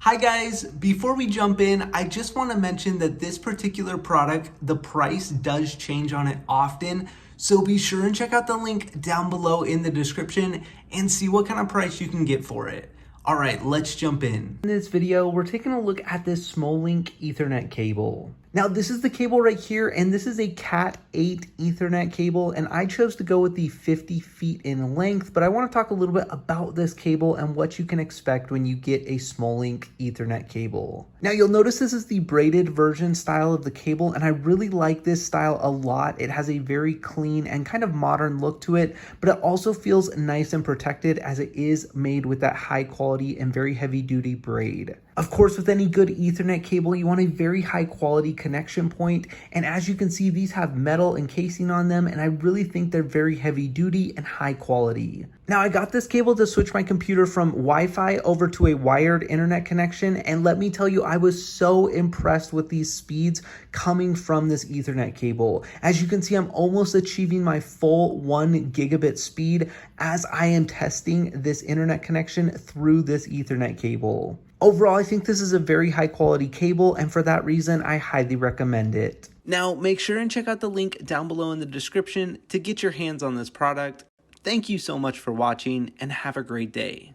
Hi guys, before we jump in, I just want to mention that this particular product, the price does change on it often. So be sure and check out the link down below in the description and see what kind of price you can get for it. All right, let's jump in. In this video, we're taking a look at this Smolink Ethernet cable. Now, this is the cable right here, and this is a Cat 8 Ethernet cable, and I chose to go with the 50 feet in length, but I want to talk a little bit about this cable and what you can expect when you get a Smolink Ethernet cable. Now, you'll notice this is the braided version style of the cable, and I really like this style a lot. It has a very clean and kind of modern look to it, but it also feels nice and protected as it is made with that high quality and very heavy duty braid. Of course, with any good Ethernet cable, you want a very high quality connection point. And as you can see, these have metal encasing on them, and I really think they're very heavy duty and high quality. Now, I got this cable to switch my computer from Wi-Fi over to a wired internet connection, and let me tell you, I was so impressed with these speeds coming from this Ethernet cable. As you can see, I'm almost achieving my full 1 gigabit speed as I am testing this internet connection through this Ethernet cable. Overall, I think this is a very high quality cable, and for that reason, I highly recommend it. Now, make sure and check out the link down below in the description to get your hands on this product. Thank you so much for watching, and have a great day.